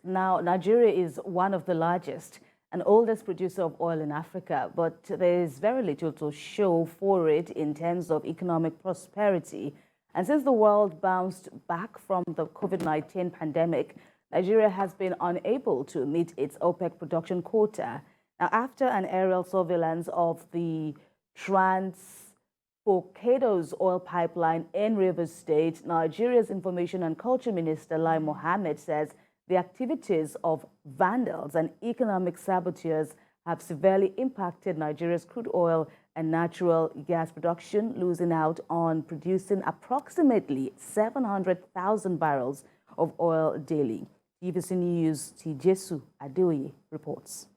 Now, Nigeria is one of the largest and oldest producer of oil in Africa, but there is very little to show for it in terms of economic prosperity. And since the world bounced back from the COVID-19 pandemic, Nigeria has been unable to meet its OPEC production quota. Now, after an aerial surveillance of the Trans-Forcados oil pipeline in Rivers State, Nigeria's Information and Culture Minister Mohammed says the activities of vandals and economic saboteurs have severely impacted Nigeria's crude oil and natural gas production, losing out on producing approximately 700,000 barrels of oil daily. TVC News' Tijesu Adeoye reports.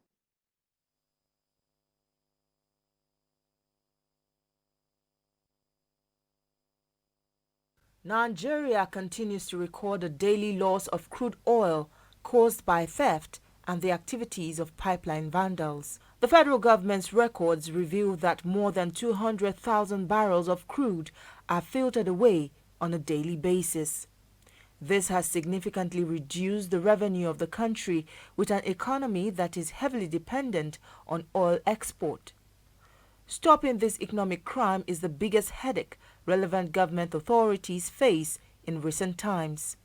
Nigeria continues to record a daily loss of crude oil caused by theft and the activities of pipeline vandals. The federal government's records reveal that more than 200,000 barrels of crude are filtered away on a daily basis. This has significantly reduced the revenue of the country with an economy that is heavily dependent on oil export. Stopping this economic crime is the biggest headache relevant government authorities face in recent times.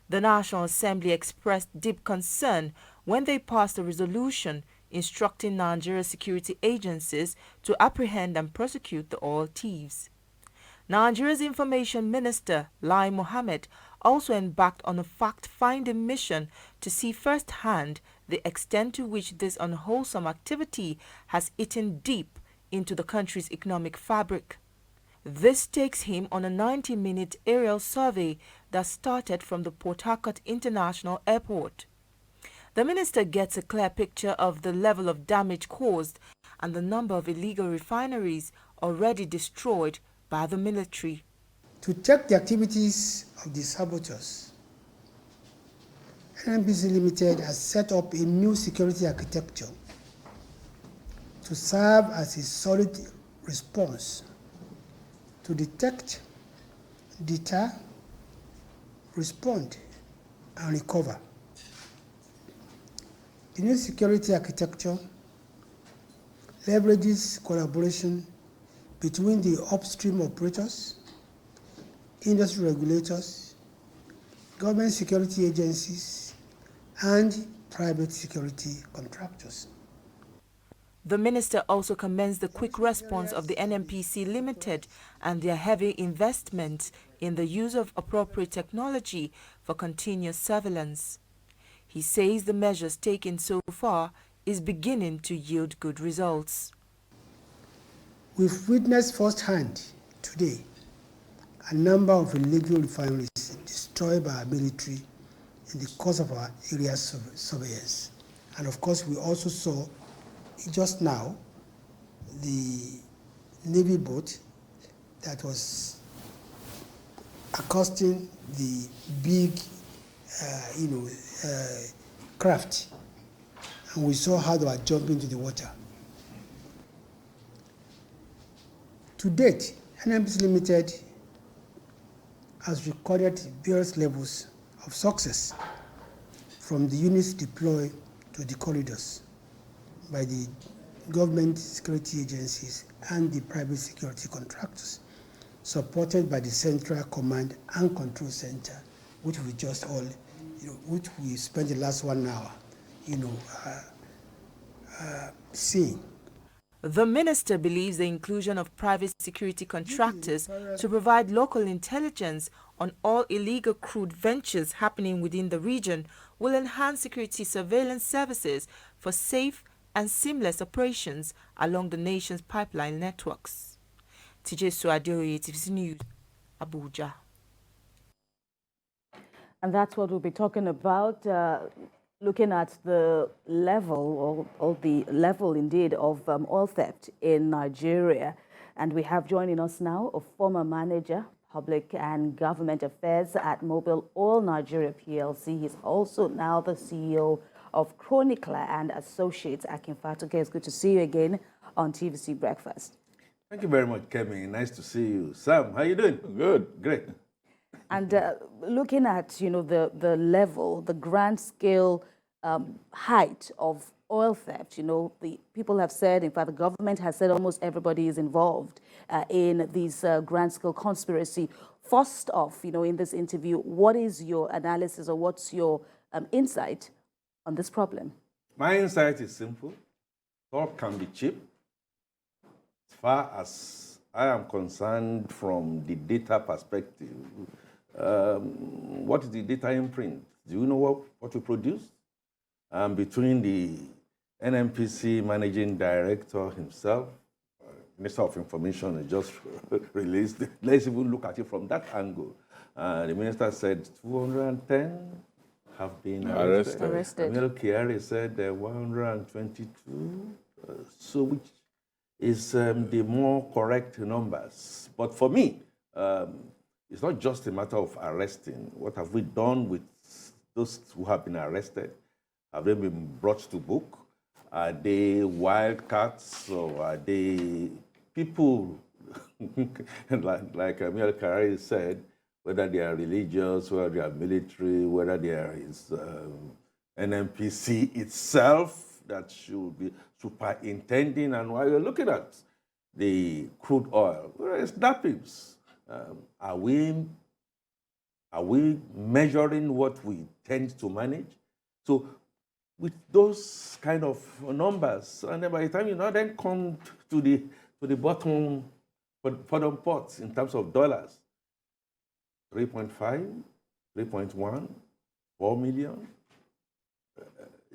The National Assembly expressed deep concern when they passed a resolution instructing Nigeria's security agencies to apprehend and prosecute the oil thieves. Nigeria's Information Minister, Mohammed, also embarked on a fact-finding mission to see firsthand the extent to which this unwholesome activity has eaten deep into the country's economic fabric. This takes him on a 90-minute aerial survey that started from the Port Harcourt International Airport. The minister gets a clear picture of the level of damage caused and the number of illegal refineries already destroyed by the military. To check the activities of the saboteurs, NNPC Limited has set up a new security architecture to serve as a solid response to detect, deter, respond, and recover. The new security architecture leverages collaboration between the upstream operators, industry regulators, government security agencies, and private security contractors. The minister also commends the quick response of the NNPC Limited and their heavy investment in the use of appropriate technology for continuous surveillance. He says the measures taken so far is beginning to yield good results. We've witnessed firsthand today a number of illegal refineries destroyed by our military in the course of our area surveillance. And of course, we also saw just now the Navy boat that was accosting the big, craft, and we saw how they were jumping into the water. To date, NNPC Limited has recorded various levels of success from the units deployed to the corridors by the government security agencies and the private security contractors, supported by the Central Command and Control Center, which we just all, which we spent the last 1 hour, seeing. The minister believes the inclusion of private security contractors to provide local intelligence on all illegal crude ventures happening within the region will enhance security surveillance services for safe and seamless operations along the nation's pipeline networks. Tijesu Adeoye, TVC News, Abuja. And that's what we'll be talking about, looking at the level, or the level indeed, of oil theft in Nigeria. And we have joining us now a former manager, Public and Government Affairs at Mobil Oil Nigeria PLC. He's also now the CEO of Chronicler and Associates. Akin Fatoke, it's good to see you again on TVC Breakfast. Thank you very much, Kemi. Nice to see you. Sam, how you doing? Good. Great. And looking at, you know, the level, the grand scale height of oil theft, you know, the people have said, in fact, the government has said almost everybody is involved in this grand scale conspiracy. First off, you know, in this interview, what is your analysis or what's your insight on this problem? My insight is simple. Oil can be cheap. As far as I am concerned from the data perspective, what is the data imprint? Do you know what we produce? Between the NNPC managing director himself, Minister of Information has just released. Let's even look at it from that angle. The minister said 210 have been arrested. Emil Kiari said 122, so which is the more correct numbers. But for me, it's not just a matter of arresting. What have we done with those who have been arrested? Have they been brought to book? Are they wildcats, or are they people like Emil Kiari said, whether they are religious, whether they are military, whether they are NNPC itself that should be superintending? And while you're looking at the crude oil, it's nappings. Are we measuring what we tend to manage? So with those kind of numbers, and then by the time you now then come to the bottom pots in terms of dollars, 3.5, 3.1, 4 million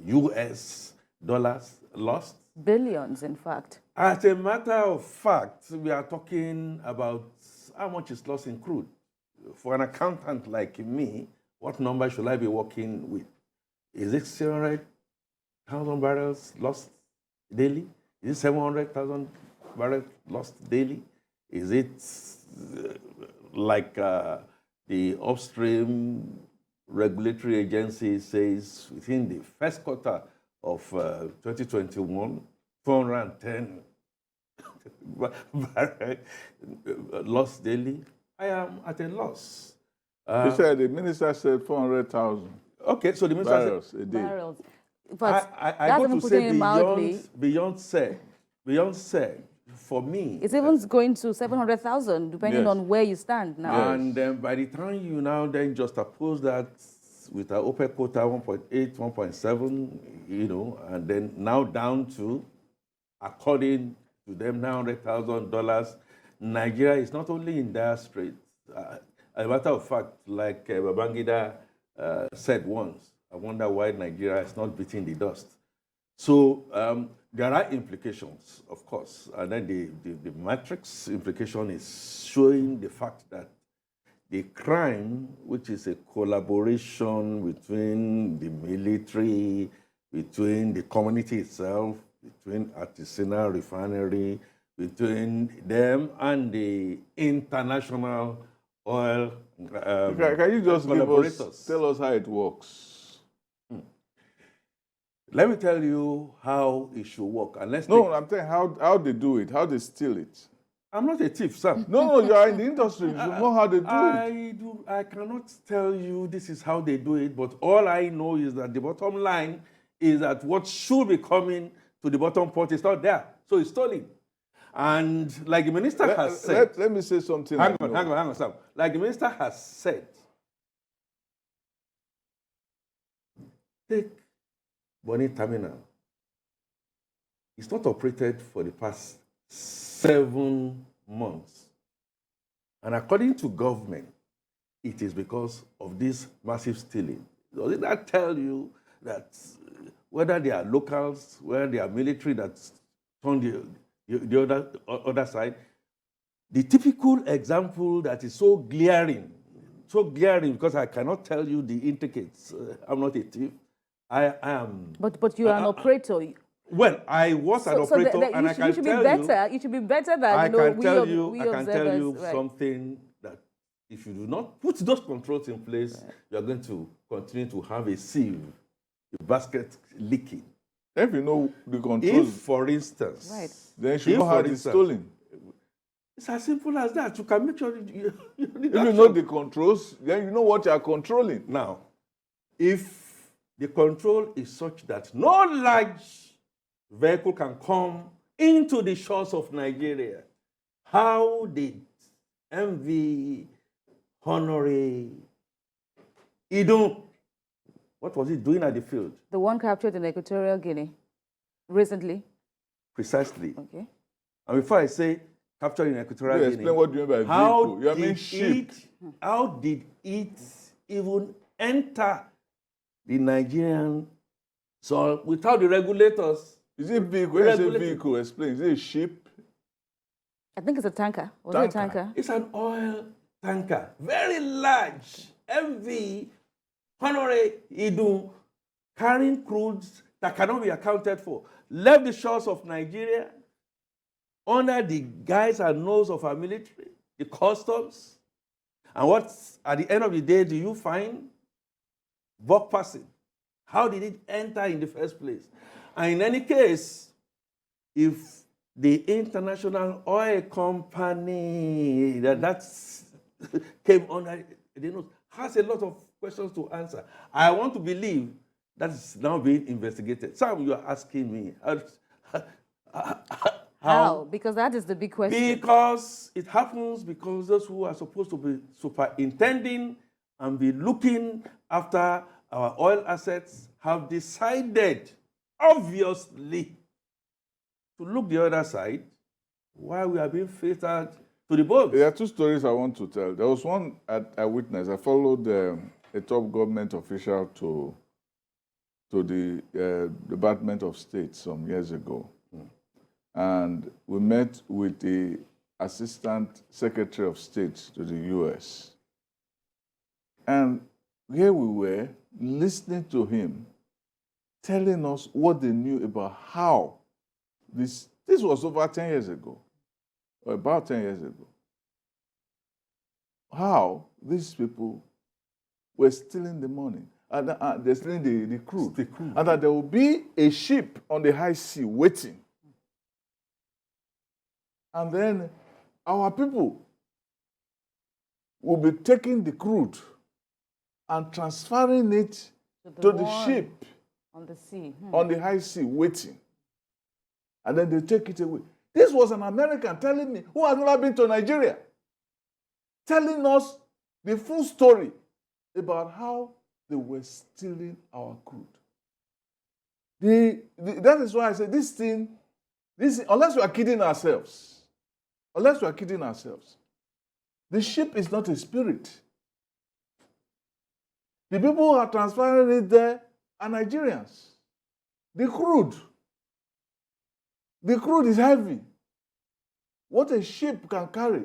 US dollars lost. Billions, in fact. As a matter of fact, we are talking about how much is lost in crude. For an accountant like me, what number should I be working with? Is it 700,000 barrels lost daily? Is it 700,000 barrels lost daily? Is it like the upstream regulatory agency says within the first quarter of 2021, 410 barrels lost daily? I am at a loss. He said, the minister said 400,000. Okay, so the minister barrels said, a day. Barrels. But I go to say beyond said, for me. It's even going to 700,000, depending on where you stand now. And then by the time you now then just oppose that with our OPEC quota 1.8, 1.7, you know, and then now down to, according to them, $900,000, Nigeria is not only in dire straits. As a matter of fact, like Babangida said once, I wonder why Nigeria is not beating the dust. So there are implications, of course, and then the matrix implication is showing the fact that the crime, which is a collaboration between the military, between the community itself, between artisanal refinery, between them and the international oil can you just tell us how it works? Let me tell you how it should work. And I'm telling how they do it, how they steal it. I'm not a thief, Sam. No, you are in the industry. You know how they do it. I cannot tell you this is how they do it, but all I know is that the bottom line is that what should be coming to the bottom pot is not there. So it's stolen. And like the minister has said... Let me say something. Hang on, Sam. Like the minister has said, take Bonny Terminal. It's not operated for the past 7 months. And according to government, it is because of this massive stealing. Does that tell you that whether they are locals, whether they are military that's on the other side, the typical example that is so glaring because I cannot tell you the intricates. I'm not a thief. I am. But you are an operator. Well, I was an operator, and I can tell you. You should be better than I can tell you right. something that if you do not put those controls in place, you are going to continue to have a sieve, a basket leaking. If you know the controls, if, for instance, then you should know how it's stolen. It's as simple as that. You can make sure you If you know the controls, then you know what you are controlling. Now, if the control is such that no large vehicle can come into the shores of Nigeria, how did MV Honore Idun, what was he doing at the field? The one captured in Equatorial Guinea recently. Precisely. Okay. And before I say captured in Equatorial Guinea, explain what you mean by how vehicle. You mean did ship. how did it even enter the Nigerian soil without the regulators? Is it vehicle? When you say vehicle, explain. Is it a ship? I think it's a tanker. Was it a tanker? It's an oil tanker, very large, MV Honore Idun, carrying crudes that cannot be accounted for, left the shores of Nigeria under the guise and nose of our military, the customs. And what, at the end of the day, do you find? Bulk passing. How did it enter in the first place? And in any case, if the international oil company that's came under the nose has a lot of questions to answer, I want to believe that is now being investigated. Sam, you are asking me, How? Because that is the big question. because it happens because those who are supposed to be superintending and be looking after our oil assets have decided, obviously, to look the other side while we are being filtered to the bones. There are two stories I want to tell. There was one I witnessed. I followed a top government official to the Department of State some years ago. And we met with the Assistant Secretary of State to the U.S. And here we were listening to him, telling us what they knew about how this was over 10 years ago, or about 10 years ago, how these people were stealing the money. And they're stealing the crude. And that there will be a ship on the high sea waiting. And then our people will be taking the crude and transferring it to the ship on the sea, on the high sea, waiting. And then they take it away. This was an American telling me, who has never been to Nigeria, telling us the full story about how they were stealing our crude. That is why I say this thing, unless we are kidding ourselves, the ship is not a spirit. The people who are transferring it there are Nigerians. The crude is heavy. What a ship can carry.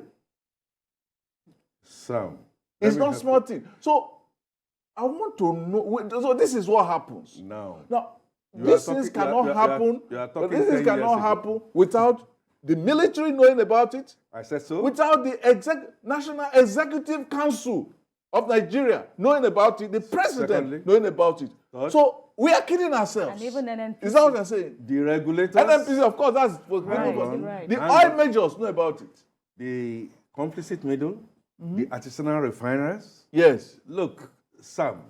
Sam, it's not small thing. So I want to know. So this is what happens. Now, these things cannot happen. This things cannot happen without the military knowing about it. I said so. Without the National Executive Council of Nigeria knowing about it, the president knowing about it. So we are kidding ourselves. And even NNPC. Is that what I'm saying? The regulators. NNPC, of course, that's what Right. The oil majors know about it. The complicit middle, the artisanal refiners. Yes. Look, Sam,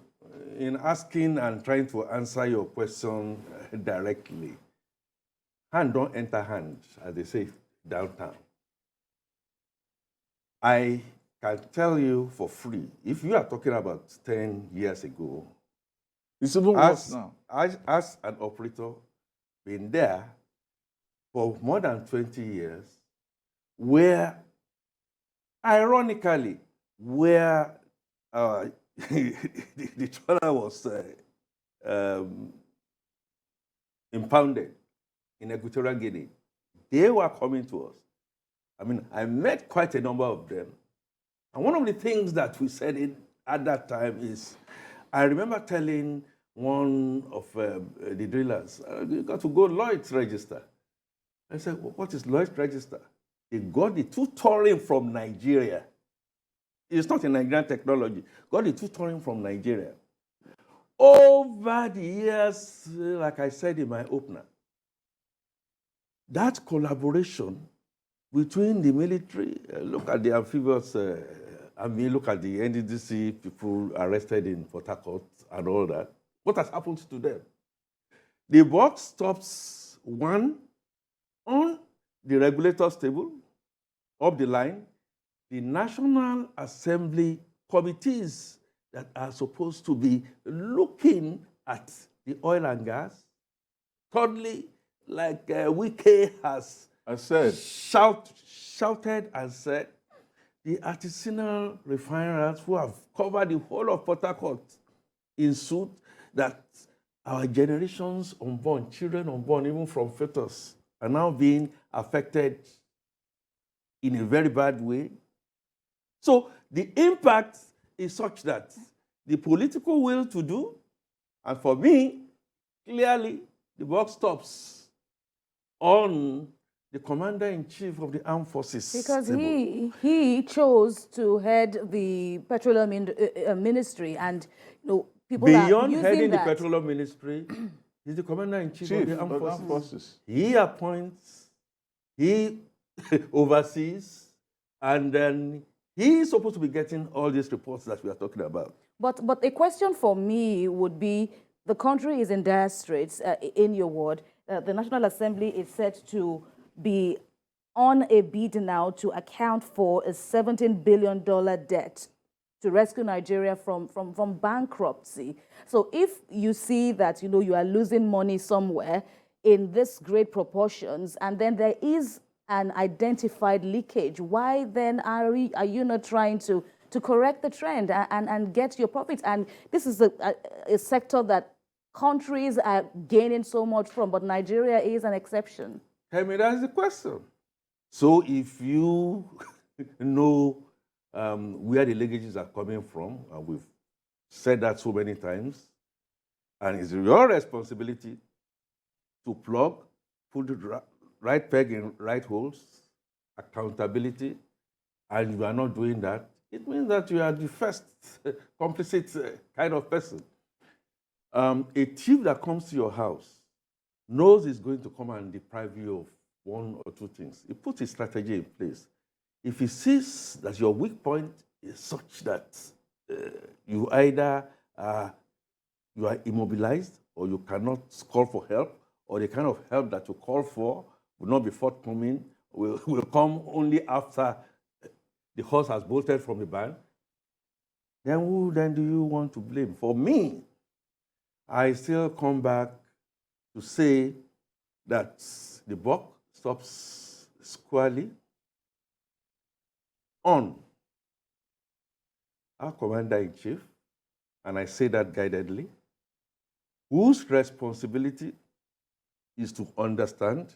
in asking and trying to answer your question directly, hand don't enter hand, as they say downtown. I can tell you for free, if you are talking about 10 years ago, it's even worse now. As an operator, been there for more than 20 years, where, ironically, where the trawler was impounded in Equatorial Guinea, they were coming to us. I mean, I met quite a number of them. And one of the things that we said at that time is, I remember telling one of the drillers, you got to go Lloyd's register. I said, what is Lloyd's register? They got the tutoring from Nigeria. It's not a Nigerian technology. Got the tutoring from Nigeria. Over the years, like I said in my opener, that collaboration between the military, look at the amphibious, look at the NDDC people arrested in Port Harcourt and all that. What has happened to them? The buck stops one on the regulator's table, up the line, the National Assembly committees that are supposed to be looking at the oil and gas. Thirdly, like Wike has shouted and said, the artisanal refiners who have covered the whole of Port Harcourt in suit that our generations unborn, children unborn, even from fetus, are now being affected in a very bad way. So the impact is such that the political will to do, and for me, clearly, the buck stops on the commander-in-chief of the armed forces. Because he chose to head the petroleum ministry, and people beyond are using heading that. the petroleum ministry, he's the commander-in-chief of the armed forces. He appoints, he oversees, and then he is supposed to be getting all these reports that we are talking about. But a question for me would be, the country is in dire straits, in your word. The National Assembly is set to be on a bid now to account for a $17 billion debt to rescue Nigeria from bankruptcy. So if you see that you are losing money somewhere in this great proportions, and then there is an identified leakage, why then are you not trying to correct the trend and get your profits? And this is a sector that countries are gaining so much from, but Nigeria is an exception. I mean, that's the question. So if you know where the leakages are coming from, and we've said that so many times, and it's your responsibility to put the right peg in right holes, accountability, and you are not doing that, it means that you are the first complicit kind of person. A thief that comes to your house knows he's going to come and deprive you of one or two things. He puts his strategy in place. If he sees that your weak point is such that you either you are immobilized, or you cannot call for help, or the kind of help that you call for will not be forthcoming, will come only after the horse has bolted from the barn, then who then do you want to blame? For me, I still come back to say that the buck stops squarely on our commander-in-chief, and I say that guidedly, whose responsibility is to understand,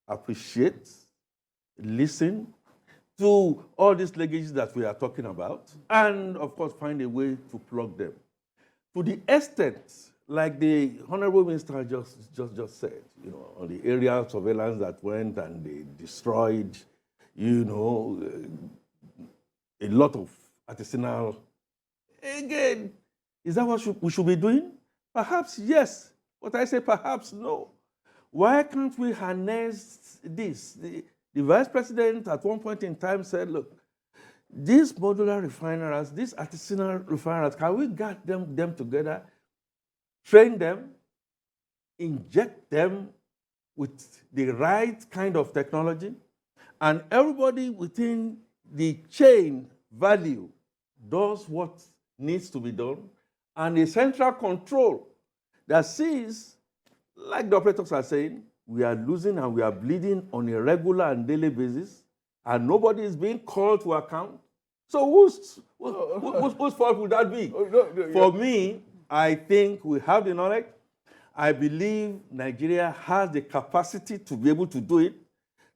appreciate, listen to all these legacies that we are talking about, and of course find a way to plug them. To the extent, like the Honorable Minister just said, on the aerial surveillance that went and they destroyed, a lot of artisanal. Again, is that what we should be doing? Perhaps yes, but I say perhaps no. Why can't we harness this? The Vice President at one point in time said, look, these modular refineries, these artisanal refineries, can we get them together, train them, inject them with the right kind of technology, and everybody within the chain value does what needs to be done, and a central control that sees, like the operators are saying, we are losing and we are bleeding on a regular and daily basis, and nobody is being called to account. So whose fault would that be? For me, I think we have the knowledge. I believe Nigeria has the capacity to be able to do it.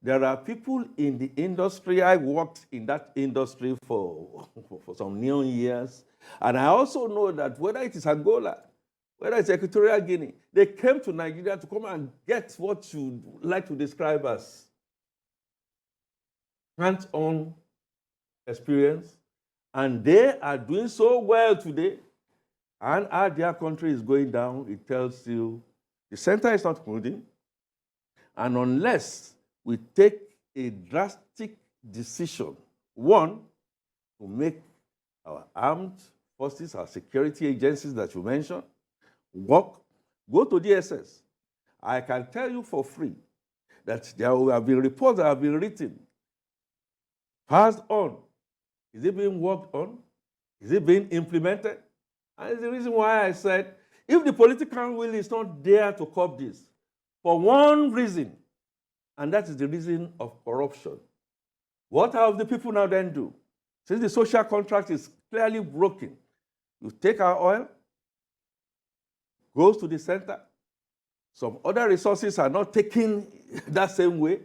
There are people in the industry. I worked in that industry for some neon years. And I also know that whether it is Angola, whether it's Equatorial Guinea, they came to Nigeria to come and get what you like to describe as hands-on experience. And they are doing so well today. And as their country is going down, it tells you the center is not holding. And unless we take a drastic decision. One, to make our armed forces, our security agencies that you mentioned, work. Go to DSS. I can tell you for free that there have been reports that have been written, passed on. Is it being worked on? Is it being implemented? And it's the reason why I said, if the political will is not there to curb this, for one reason, and that is the reason of corruption, what have the people now then do? Since the social contract is clearly broken, you take our oil, goes to the center, some other resources are not taken that same way,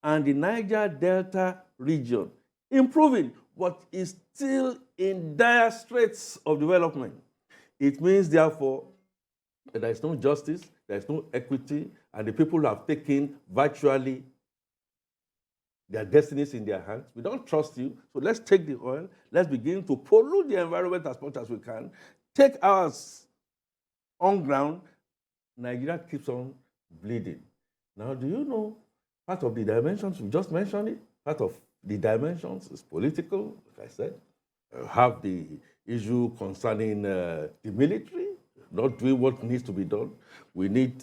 and the Niger Delta region improving, but is still in dire straits of development. It means, therefore, that there is no justice, there is no equity, and the people have taken virtually their destinies in their hands. We don't trust you, so let's take the oil, let's begin to pollute the environment as much as we can, take ours on ground. Nigeria keeps on bleeding. Now, do you know part of the dimensions, we just mentioned it, part of the dimensions is political, like I said. Have the issue concerning the military, not doing what needs to be done. We need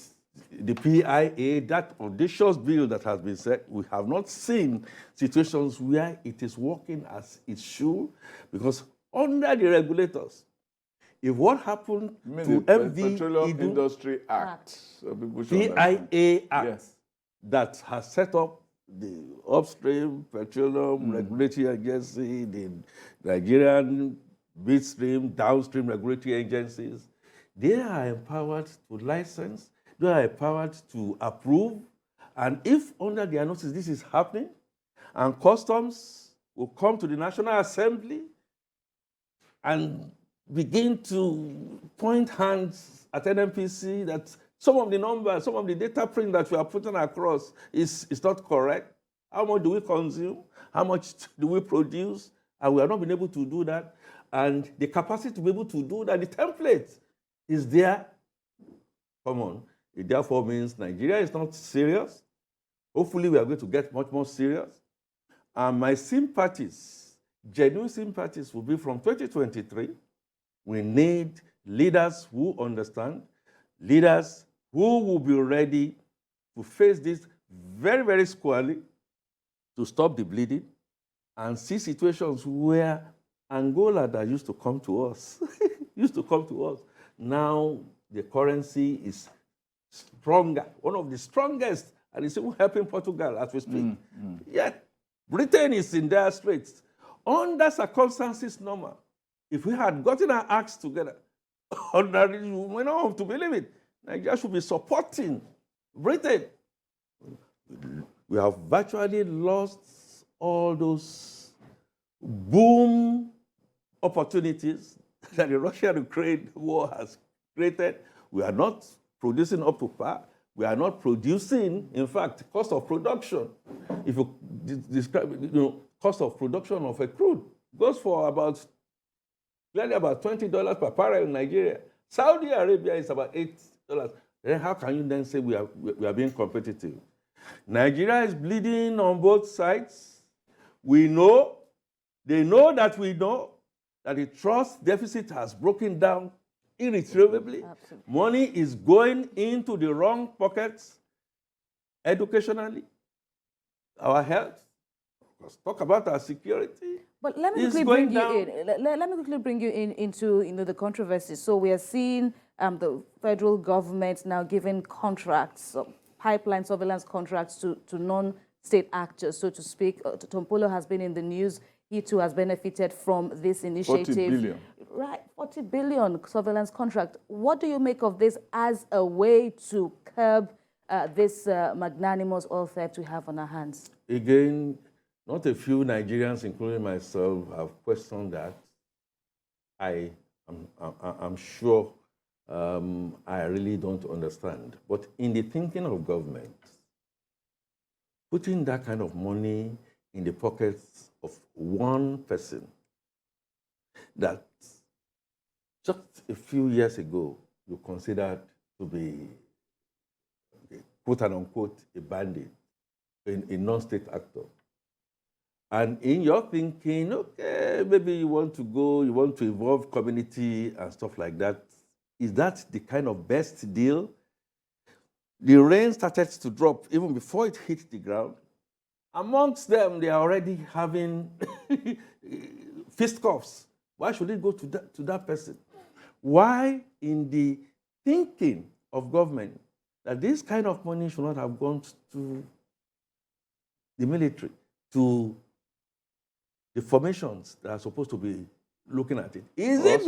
the PIA, that audacious bill that has been said. We have not seen situations where it is working as it should, because under the regulators, if what happened to Petroleum Industry Act, so PIA Act, yes, that has set up the upstream petroleum regulatory agency, the Nigerian midstream, downstream regulatory agencies, they are empowered to license, they are empowered to approve, and if under their notice this is happening, and customs will come to the National Assembly and begin to point hands at NNPC that some of the numbers, some of the data print that we are putting across is not correct. How much do we consume? How much do we produce? And we have not been able to do that. And the capacity to be able to do that, the template is there. Come on. It therefore means Nigeria is not serious. Hopefully we are going to get much more serious. And my sympathies, genuine sympathies, will be from 2023. We need leaders who understand, leaders who will be ready to face this very, very squarely, to stop the bleeding, and see situations where Angola that used to come to us, now the currency is stronger, one of the strongest, and it's even helping Portugal as we speak. Yet Britain is in dire straits. Under circumstances normal, if we had gotten our acts together, ordinarily, we don't have to believe it, Nigeria should be supporting Britain. We have virtually lost all those boom opportunities that the Russia-Ukraine war has created. We are not producing up to par. We are not producing, in fact, cost of production. If you describe, cost of production of a crude goes for clearly about $20 per barrel in Nigeria. Saudi Arabia is about $8. Then how can you then say we are being competitive? Nigeria is bleeding on both sides. We know, they know that we know that the trust deficit has broken down irretrievably. Absolutely. Money is going into the wrong pockets educationally, our health. Let's talk about our security. But let me quickly bring you in. Let me quickly bring you in into the controversy. So we are seeing the federal government now giving contracts, pipeline surveillance contracts to non-state actors, so to speak. Tompolo has been in the news. He too has benefited from this initiative. 40 billion. Right, 40 billion surveillance contract. What do you make of this as a way to curb this magnanimous oil theft we have on our hands? Again, not a few Nigerians, including myself, have questioned that. I'm sure I really don't understand. But in the thinking of government, putting that kind of money in the pockets of one person that just a few years ago you considered to be, quote unquote, a bandit, a non-state actor. And in your thinking, okay, maybe you want to involve community and stuff like that. Is that the kind of best deal? The rain started to drop even before it hit the ground. Amongst them, they are already having fisticuffs. Why should it go to that person? Why, in the thinking of government, that this kind of money should not have gone to the military, to the formations that are supposed to be looking at it? Is it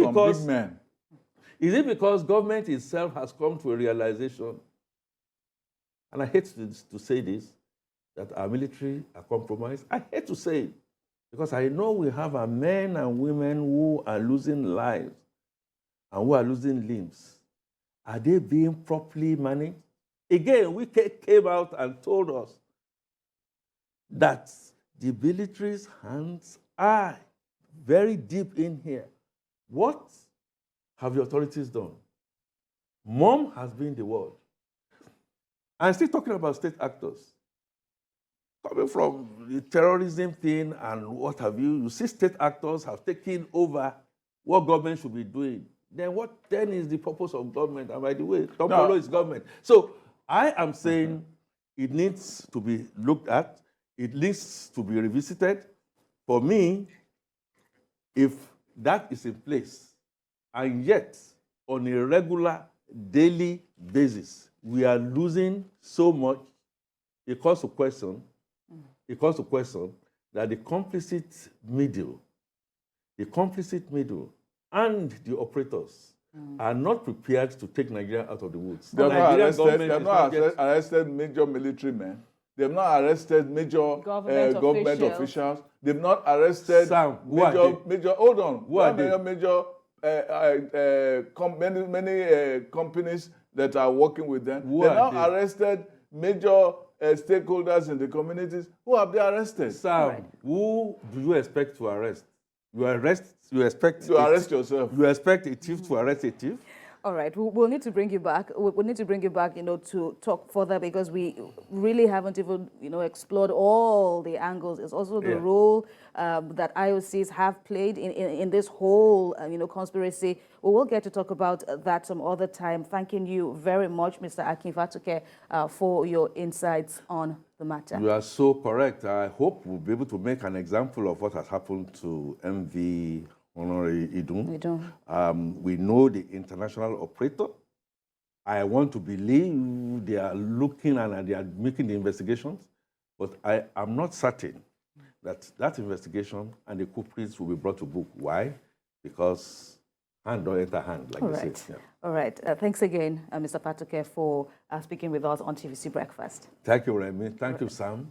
because government itself has come to a realization, and I hate to say this, that our military are compromised? I hate to say it, because I know we have our men and women who are losing lives and who are losing limbs. Are they being properly managed? Again, we came out and told us that the military's hands are very deep in here. What have the authorities done? Mom has been the word. I'm still talking about state actors. Coming from the terrorism thing and what have you, you see state actors have taken over what government should be doing. Then what then is the purpose of government? And by the way, don't follow its government. So I am saying it needs to be looked at. It needs to be revisited. For me, if that is in place, and yet on a regular, daily basis, we are losing so much, it calls to question that the complicit middle and the operators are not prepared to take Nigeria out of the woods. They have not arrested major military men. They have not arrested major government officials. They have not arrested major. Hold on. Many companies that are working with them. They have not arrested major stakeholders in the communities. Who have they arrested? Sam, who do you expect to arrest? You expect to arrest yourself. You expect a thief to arrest a thief? All right, we'll need to bring you back. We'll need to bring you back, to talk further, because we really haven't even, explored all the angles. It's also the role that IOCs have played in this whole, conspiracy. We will get to talk about that some other time. Thanking you very much, Mr. Akinfatuke, for your insights on the matter. You are so correct. I hope we'll be able to make an example of what has happened to MV Honorary Idun. We know the international operator. I want to believe they are looking and they are making the investigations, but I am not certain that investigation and the culprits will be brought to book. Why? Because hand don't enter hand, like they say. Yeah. All right. Thanks again, Mr. Patuke, for speaking with us on TVC Breakfast. Thank you, Remy. Thank you, Sam.